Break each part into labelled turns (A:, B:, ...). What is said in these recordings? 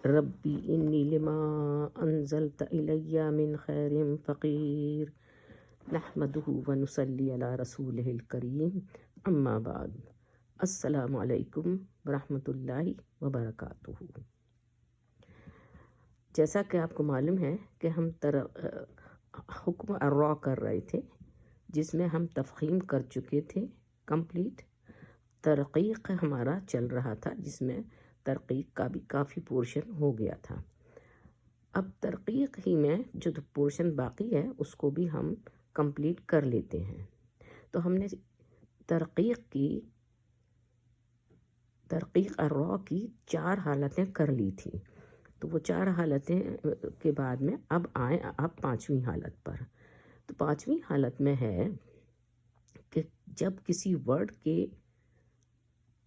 A: ربی انی لما انزلت الی من خیر فقیر نحمدہ ونصلی علی رسولہ الکریم اما بعد السلام علیکم ورحمۃ اللہ وبرکاتہ۔ جیسا کہ آپ کو معلوم ہے کہ ہم حکم الراء کر رہے تھے، جس میں ہم تفخیم کر چکے تھے کمپلیٹ۔ ترقیق ہمارا چل رہا تھا، جس میں ترقیق کا بھی کافی پورشن ہو گیا تھا۔ اب ترقیق ہی میں جو پورشن باقی ہے اس کو بھی ہم کمپلیٹ کر لیتے ہیں۔ تو ہم نے ترقیق الراء کی 4 حالتیں کر لی تھیں، تو وہ 4 حالتیں کے بعد میں اب آئیں اب 5ویں حالت پر۔ تو 5ویں حالت میں ہے کہ جب کسی ورڈ کے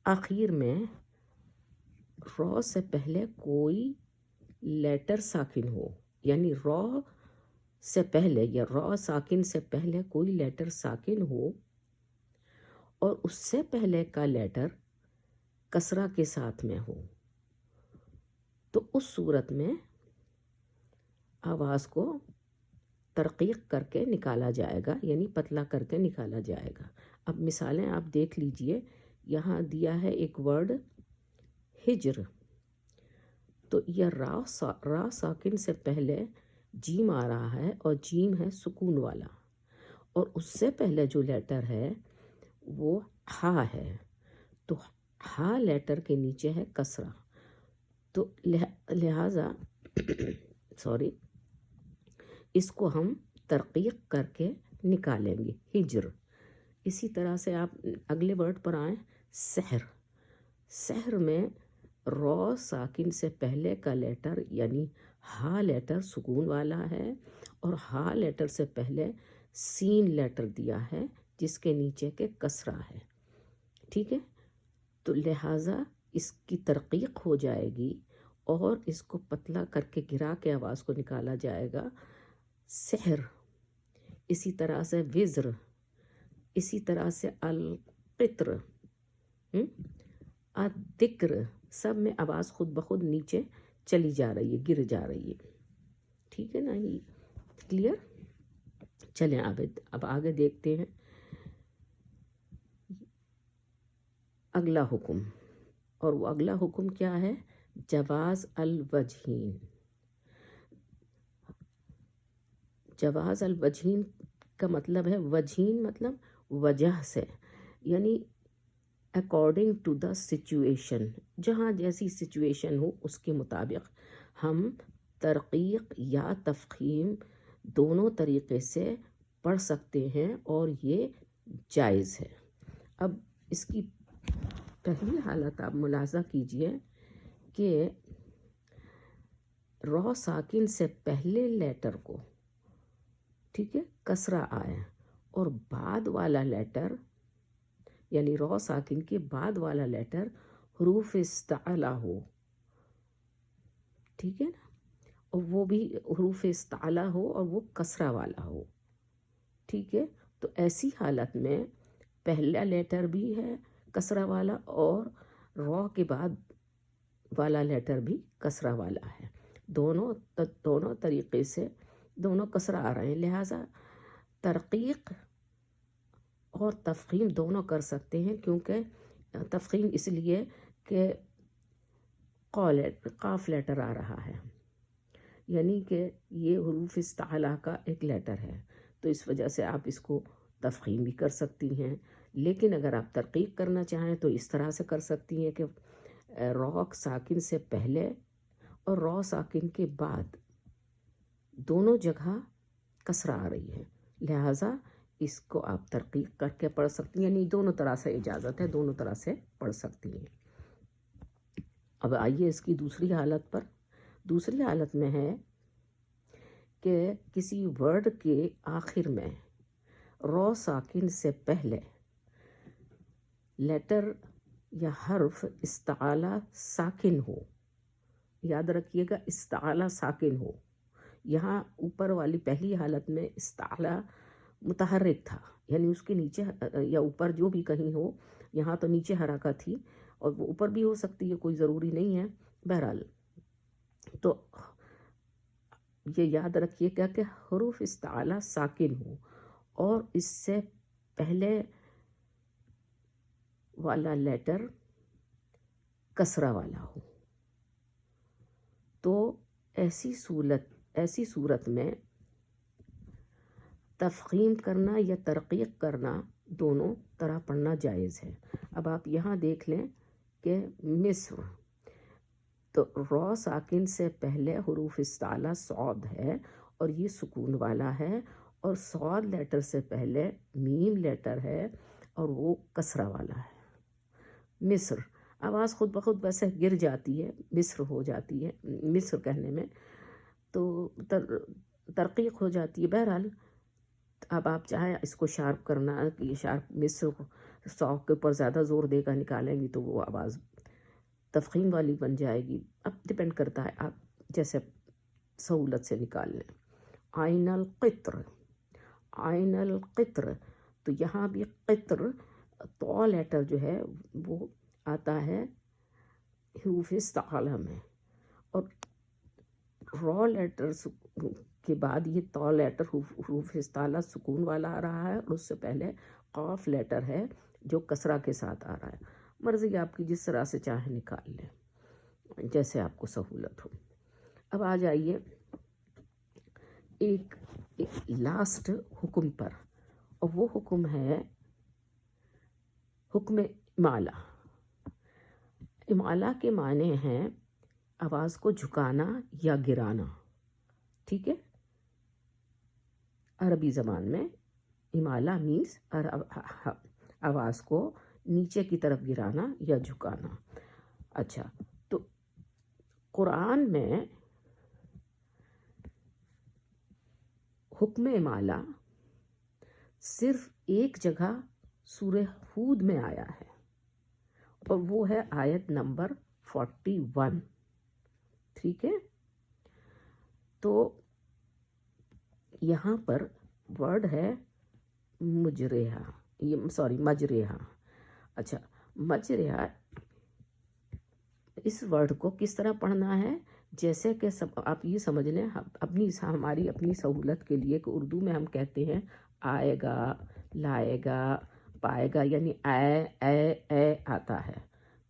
A: آخر میں را سے پہلے کوئی لیٹر ساکن ہو، یعنی را سے پہلے یا را ساکن سے پہلے کوئی لیٹر ساکن ہو اور اس سے پہلے کا لیٹر کسرہ کے ساتھ میں ہو، تو اس صورت میں آواز کو ترقیق کر کے نکالا جائے گا، یعنی پتلا کر کے نکالا جائے گا۔ اب مثالیں آپ دیکھ لیجئے، یہاں دیا ہے ایک ورڈ ہجر، تو یہ را ساکن سے پہلے جیم آ رہا ہے اور جیم ہے سکون والا، اور اس سے پہلے جو لیٹر ہے وہ ہا ہے، تو ہا لیٹر کے نیچے ہے کسرہ، تو لہٰذا اس کو ہم ترقیق کر کے نکالیں گے، ہجر۔ اسی طرح سے آپ اگلے ورڈ پر آئیں، سحر۔ سحر میں را ساکن سے پہلے کا لیٹر یعنی ہا لیٹر سکون والا ہے، اور ہا لیٹر سے پہلے سین لیٹر دیا ہے جس کے نیچے کے کسرہ ہے، ٹھیک ہے؟ تو لہٰذا اس کی ترقیق ہو جائے گی اور اس کو پتلا کر کے گرا کے آواز کو نکالا جائے گا، سحر۔ اسی طرح سے وزر، اسی طرح سے القطر، الذکر، سب میں آواز خود بخود نیچے چلی جا رہی ہے، گر جا رہی ہے، ٹھیک ہے نا؟ یہ کلیئر؟ چلیں اب آگے دیکھتے ہیں اگلا حکم، اور وہ اگلا حکم کیا ہے؟ جواز الوجہین۔ جواز الوجہین کا مطلب ہے، وجہین مطلب وجہ سے، یعنی اکارڈنگ ٹو دا سچویشن، جہاں جیسی سچویشن ہو اس کے مطابق ہم ترقیق یا تفخیم دونوں طریقے سے پڑھ سکتے ہیں، اور یہ جائز ہے۔ اب اس کی پہلی حالت آپ ملاحظہ کیجئے کہ را ساکن سے پہلے لیٹر کو، ٹھیک ہے، کسرہ آئے، اور بعد والا لیٹر یعنی را ساکن کے بعد والا لیٹر حروف استعلا ہو، ٹھیک ہے نا؟ اور وہ بھی حروف استعلا ہو اور وہ کسرہ والا ہو، ٹھیک ہے؟ تو ایسی حالت میں پہلا لیٹر بھی ہے کسرہ والا اور را کے بعد والا لیٹر بھی کسرہ والا ہے، دونوں طریقے سے دونوں کسرہ آ رہے ہیں، لہٰذا ترقیق اور تفخیم دونوں کر سکتے ہیں، کیونکہ تفخیم اس لیے کہ قاف لیٹر آ رہا ہے، یعنی کہ یہ حروف استعلا کا ایک لیٹر ہے، تو اس وجہ سے آپ اس کو تفخیم بھی کر سکتی ہیں۔ لیکن اگر آپ ترقیق کرنا چاہیں تو اس طرح سے کر سکتی ہیں کہ را ساکن سے پہلے اور را ساکن کے بعد دونوں جگہ کسرہ آ رہی ہے، لہٰذا اس کو آپ ترقیق کر کے پڑھ سکتی ہیں، یعنی دونوں طرح سے اجازت ہے، دونوں طرح سے پڑھ سکتی ہیں۔ اب آئیے اس کی دوسری حالت پر۔ دوسری حالت میں ہے کہ کسی ورڈ کے آخر میں را ساکن سے پہلے لیٹر یا حرف استعلا ساکن ہو، یاد رکھیے گا استعلا ساکن ہو۔ یہاں اوپر والی پہلی حالت میں استعلا متحرک تھا، یعنی اس کے نیچے یا اوپر جو بھی کہیں ہو، یہاں تو نیچے حرکت تھی، اور وہ اوپر بھی ہو سکتی ہے، کوئی ضروری نہیں ہے، بہرحال تو یہ یاد رکھیے گا کہ حروف استعلا ساکن ہو اور اس سے پہلے والا لیٹر کسرہ والا ہو، تو ایسی صورت میں تفخیم کرنا یا ترقیق کرنا دونوں طرح پڑھنا جائز ہے۔ اب آپ یہاں دیکھ لیں کہ مصر، تو را ساکن سے پہلے حروف استعلا صاد ہے اور یہ سکون والا ہے، اور صاد لیٹر سے پہلے میم لیٹر ہے اور وہ کسرہ والا ہے۔ مصر، آواز خود بخود ویسے گر جاتی ہے، مصر ہو جاتی ہے مصر کہنے میں، تو ترقیق ہو جاتی ہے۔ بہرحال اب آپ چاہیں اس کو شارپ کرنا کہ یہ شارپ مصر ساک کے اوپر زیادہ زور دے کر نکالیں گی تو وہ آواز تفخیم والی بن جائے گی، اب ڈپینڈ کرتا ہے آپ جیسے سہولت سے نکال لیں۔ عین القطر، عین القطر، تو یہاں بھی قطر تو لیٹر جو ہے وہ آتا ہے حروف استعلا میں، اور را لیٹر کے بعد یہ تو لیٹر حروف استعلا سکون والا آ رہا ہے، اور اس سے پہلے قاف لیٹر ہے جو کسرہ کے ساتھ آ رہا ہے۔ مرضی آپ کی جس طرح سے چاہے نکال لیں جیسے آپ کو سہولت ہو۔ اب آ جائیے ایک لاسٹ حکم پر، اور وہ حکم ہے حکم امالا۔ امالا کے معنی ہیں آواز کو جھکانا یا گرانا، ٹھیک ہے؟ عربی زبان میں امالا مینس آواز کو نیچے کی طرف گرانا یا جھکانا۔ اچھا، تو قرآن میں حکم امالا صرف ایک جگہ سورہ ہود میں آیا ہے، اور وہ ہے آیت نمبر 41، ٹھیک ہے؟ تو یہاں پر ورڈ ہے مجریہا، مجریہا۔ اچھا، مجریہا، اس ورڈ کو کس طرح پڑھنا ہے؟ جیسے کہ آپ یہ سمجھ لیں ہماری اپنی سہولت کے لیے کہ اردو میں ہم کہتے ہیں آئے گا، لائے گا، پائے گا، یعنی اے آتا ہے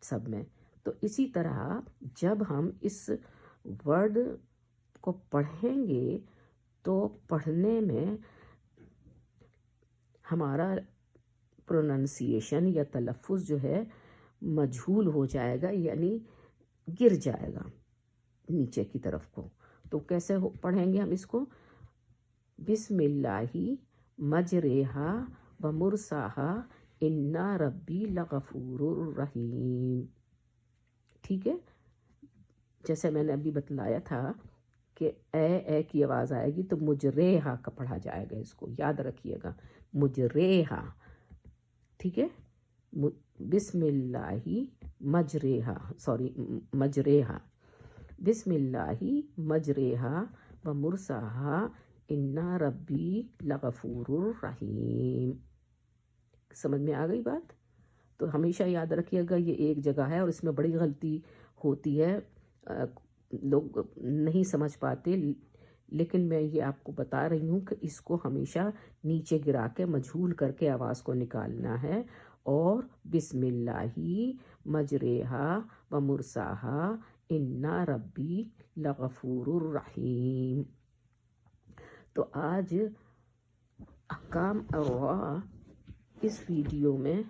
A: سب میں۔ تو اسی طرح جب ہم اس ورڈ کو پڑھیں گے تو پڑھنے میں ہمارا پروننسیشن یا تلفظ جو ہے مجہول ہو جائے گا، یعنی گر جائے گا نیچے کی طرف کو۔ تو کیسے پڑھیں گے ہم اس کو؟ بسم اللہ مجریہا و مرساہا انا ربی لغفور الرحیم، ٹھیک ہے؟ جیسے میں نے ابھی بتلایا تھا کہ اے کی آواز آئے گی تو مجریہا کا پڑھا جائے گا، اس کو یاد رکھیے گا، مجریہا، ٹھیک ہے؟ بسم اللہ مجریہا، مجریہا، بسم اللہ مجریہا و مرساہا انا ربی لغفور الرحیم۔ سمجھ میں آ گئی بات؟ تو ہمیشہ یاد رکھیے گا یہ ایک جگہ ہے، اور اس میں بڑی غلطی ہوتی ہے، لوگ نہیں سمجھ پاتے، لیکن میں یہ آپ کو بتا رہی ہوں کہ اس کو ہمیشہ نیچے گرا کے مجہول کر کے آواز کو نکالنا ہے، اور بسم اللہ مجریہا و مرساہا انا ربی لغفور الرحیم۔ تو آج احکام الرا اس ویڈیو میں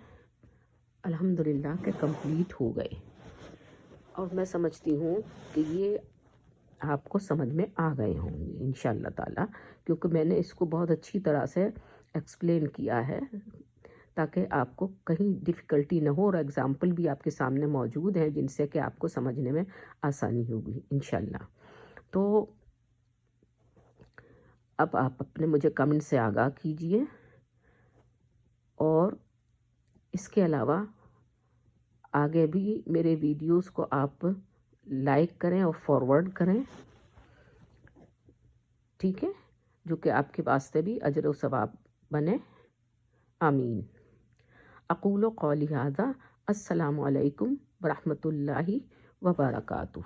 A: الحمدللہ کہ کمپلیٹ ہو گئے، اور میں سمجھتی ہوں کہ یہ آپ کو سمجھ میں آ گئے ہوں گے انشاءاللہ تعالی، کیونکہ میں نے اس کو بہت اچھی طرح سے ایکسپلین کیا ہے تاکہ آپ کو کہیں ڈیفیکلٹی نہ ہو، اور ایگزامپل بھی آپ کے سامنے موجود ہیں جن سے کہ آپ کو سمجھنے میں آسانی ہوگی انشاءاللہ۔ تو اب آپ اپنے مجھے کمنٹ سے آگاہ کیجئے، اور اس کے علاوہ آگے بھی میرے ویڈیوز کو آپ لائک کریں اور فارورڈ کریں، ٹھیک ہے؟ جو کہ آپ کے واسطے بھی اجر و ثواب بنے، آمین۔ اقول قولی ھذا، السلام علیکم ورحمۃ اللہ وبرکاتہ۔